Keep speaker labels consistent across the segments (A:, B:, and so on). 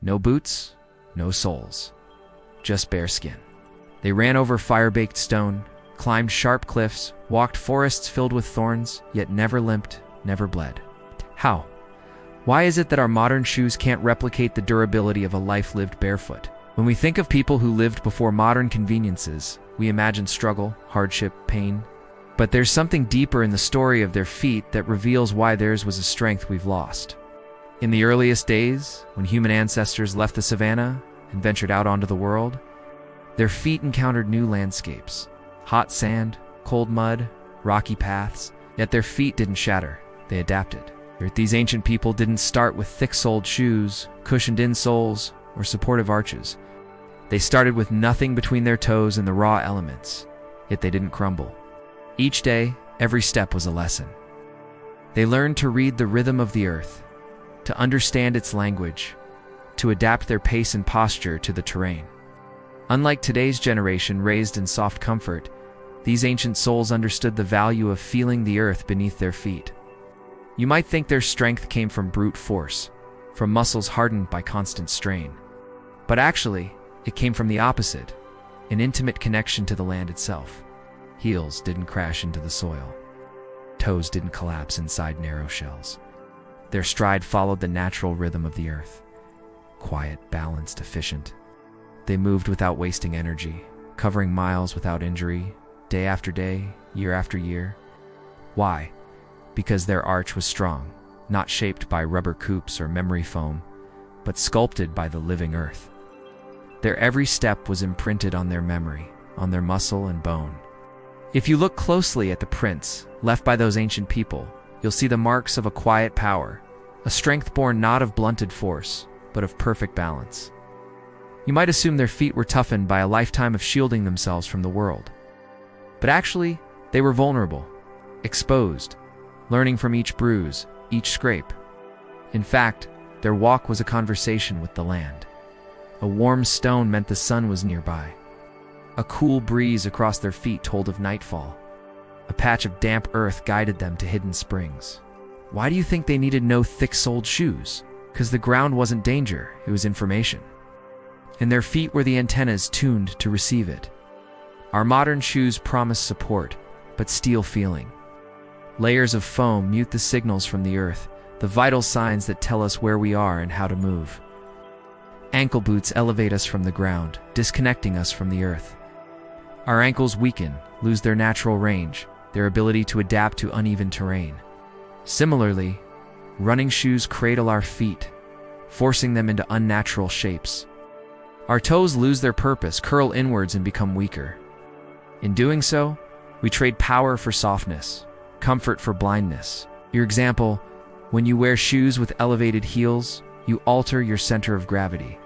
A: No boots, no soles, just bare skin. They ran over fire-baked stone, climbed sharp cliffs, walked forests filled with thorns, yet never limped, never bled. How? Why is it that our modern shoes can't replicate the durability of a life lived barefoot? When we think of people who lived before modern conveniences, we imagine struggle, hardship, pain. But there's something deeper in the story of their feet that reveals why theirs was a strength we've lost. In the earliest days, when human ancestors left the savannah and ventured out onto the world, their feet encountered new landscapes. Hot sand, cold mud, rocky paths, yet their feet didn't shatter, they adapted. These ancient people didn't start with thick-soled shoes, cushioned insoles, or supportive arches. They started with nothing between their toes and the raw elements, yet they didn't crumble. Each day, every step was a lesson. They learned to read the rhythm of the earth, to understand its language, to adapt their pace and posture to the terrain. Unlike today's generation raised in soft comfort, these ancient souls understood the value of feeling the earth beneath their feet. You might think their strength came from brute force, from muscles hardened by constant strain. But actually, it came from the opposite, an intimate connection to the land itself. Heels didn't crash into the soil. Toes didn't collapse inside narrow shells. Their stride followed the natural rhythm of the earth. Quiet, balanced, efficient. They moved without wasting energy, covering miles without injury, day after day, year after year. Why? Because their arch was strong, not shaped by rubber coops or memory foam, but sculpted by the living earth. Their every step was imprinted on their memory, on their muscle and bone. If you look closely at the prints left by those ancient people, you'll see the marks of a quiet power, a strength born not of blunted force, but of perfect balance. You might assume their feet were toughened by a lifetime of shielding themselves from the world. But actually, they were vulnerable, exposed, learning from each bruise, each scrape. In fact, their walk was a conversation with the land. A warm stone meant the sun was nearby. A cool breeze across their feet told of nightfall. A patch of damp earth guided them to hidden springs. Why do you think they needed no thick-soled shoes? Because the ground wasn't danger, it was information. And their feet were the antennas tuned to receive it. Our modern shoes promise support, but steal feeling. Layers of foam mute the signals from the earth, the vital signs that tell us where we are and how to move. Ankle boots elevate us from the ground, disconnecting us from the earth. Our ankles weaken, lose their natural range, their ability to adapt to uneven terrain. Similarly, running shoes cradle our feet, forcing them into unnatural shapes. Our toes lose their purpose, curl inwards, and become weaker. In doing so, we trade power for softness, comfort for blindness. Your example, when you wear shoes with elevated heels, you alter your center of gravity,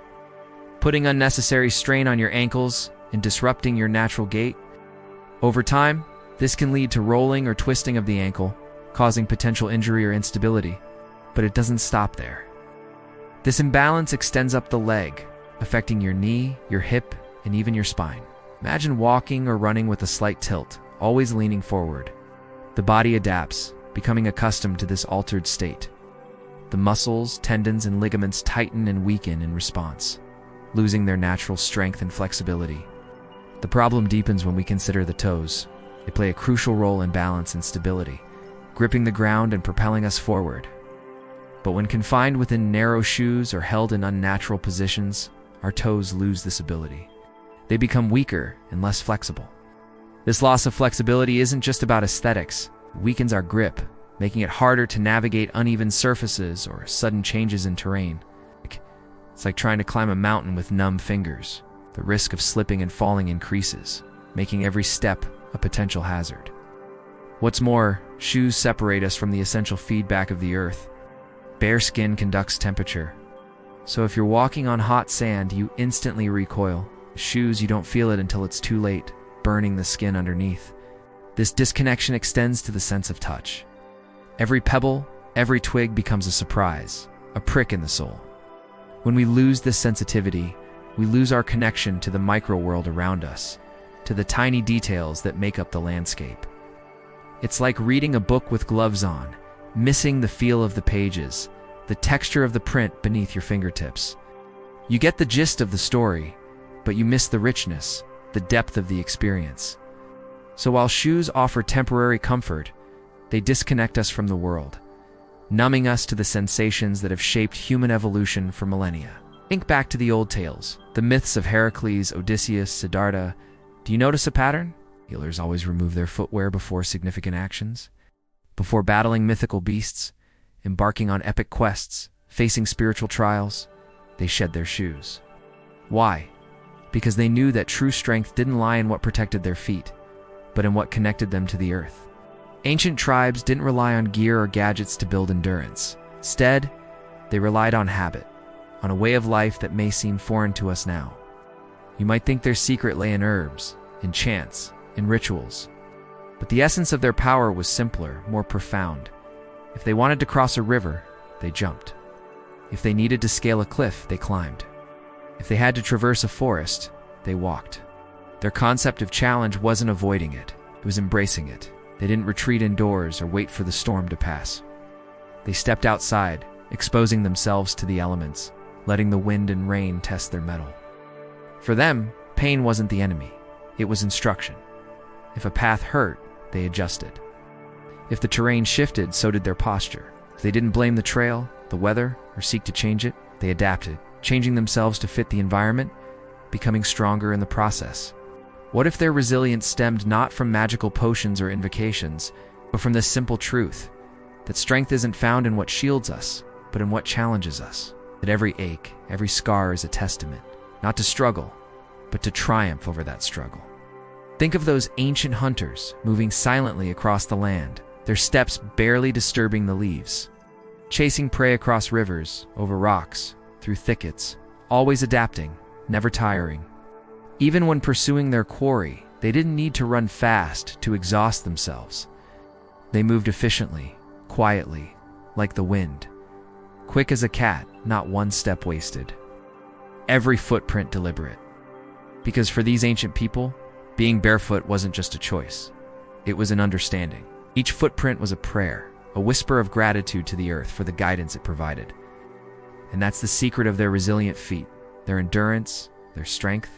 A: putting unnecessary strain on your ankles and disrupting your natural gait. Over time, this can lead to rolling or twisting of the ankle, causing potential injury or instability. But it doesn't stop there. This imbalance extends up the leg, affecting your knee, your hip, and even your spine. Imagine walking or running with a slight tilt, always leaning forward. The body adapts, becoming accustomed to this altered state. The muscles, tendons, and ligaments tighten and weaken in response, losing their natural strength and flexibility. The problem deepens when we consider the toes. They play a crucial role in balance and stability, gripping the ground and propelling us forward. But when confined within narrow shoes or held in unnatural positions, our toes lose this ability. They become weaker and less flexible. This loss of flexibility isn't just about aesthetics. It weakens our grip, making it harder to navigate uneven surfaces or sudden changes in terrain. It's like trying to climb a mountain with numb fingers. The risk of slipping and falling increases, making every step a potential hazard. What's more, shoes separate us from the essential feedback of the earth. Bare skin conducts temperature. So if you're walking on hot sand, you instantly recoil. Shoes, you don't feel it until it's too late, burning the skin underneath. This disconnection extends to the sense of touch. Every pebble, every twig becomes a surprise, a prick in the soul. When we lose this sensitivity, we lose our connection to the micro-world around us, to the tiny details that make up the landscape. It's like reading a book with gloves on, missing the feel of the pages, the texture of the print beneath your fingertips. You get the gist of the story, but you miss the richness, the depth of the experience. So while shoes offer temporary comfort, they disconnect us from the world, numbing us to the sensations that have shaped human evolution for millennia. Think back to the old tales, the myths of Heracles, Odysseus, Siddhartha. Do you notice a pattern? Healers always remove their footwear before significant actions. Before battling mythical beasts, embarking on epic quests, facing spiritual trials, they shed their shoes. Why? Because they knew that true strength didn't lie in what protected their feet, but in what connected them to the earth. Ancient tribes didn't rely on gear or gadgets to build endurance. Instead, they relied on habit, on a way of life that may seem foreign to us now. You might think their secret lay in herbs, in chants, in rituals. But the essence of their power was simpler, more profound. If they wanted to cross a river, they jumped. If they needed to scale a cliff, they climbed. If they had to traverse a forest, they walked. Their concept of challenge wasn't avoiding it, it was embracing it. They didn't retreat indoors or wait for the storm to pass. They stepped outside, exposing themselves to the elements, letting the wind and rain test their mettle. For them, pain wasn't the enemy, it was instruction. If a path hurt, they adjusted. If the terrain shifted, so did their posture. If they didn't blame the trail, the weather, or seek to change it, they adapted, changing themselves to fit the environment, becoming stronger in the process. What if their resilience stemmed not from magical potions or invocations, but from this simple truth, that strength isn't found in what shields us, but in what challenges us? That every ache, every scar is a testament, not to struggle, but to triumph over that struggle. Think of those ancient hunters moving silently across the land, their steps barely disturbing the leaves, chasing prey across rivers, over rocks, through thickets, always adapting, never tiring. Even when pursuing their quarry, they didn't need to run fast to exhaust themselves. They moved efficiently, quietly, like the wind. Quick as a cat, not one step wasted. Every footprint deliberate. Because for these ancient people, being barefoot wasn't just a choice. It was an understanding. Each footprint was a prayer, a whisper of gratitude to the earth for the guidance it provided. And that's the secret of their resilient feet, their endurance, their strength.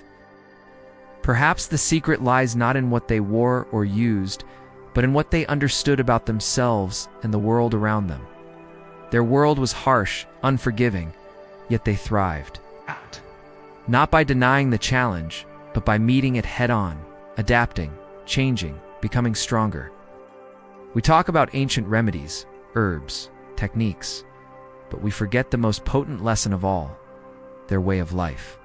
A: Perhaps the secret lies not in what they wore or used, but in what they understood about themselves and the world around them. Their world was harsh, unforgiving, yet they thrived. Not by denying the challenge, but by meeting it head-on, adapting, changing, becoming stronger. We talk about ancient remedies, herbs, techniques, but we forget the most potent lesson of all, their way of life.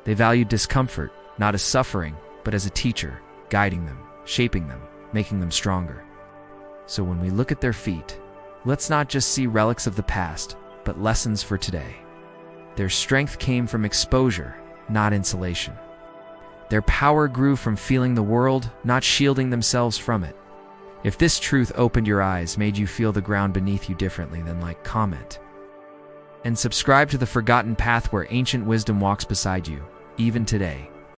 A: They valued discomfort, not as suffering, but as a teacher, guiding them, shaping them, making them stronger. So when we look at their feet, let's not just see relics of the past, but lessons for today. Their strength came from exposure, not insulation. Their power grew from feeling the world, not shielding themselves from it. If this truth opened your eyes, made you feel the ground beneath you differently, then like, comment, and subscribe to The Forgotten Path, where ancient wisdom walks beside you, even today.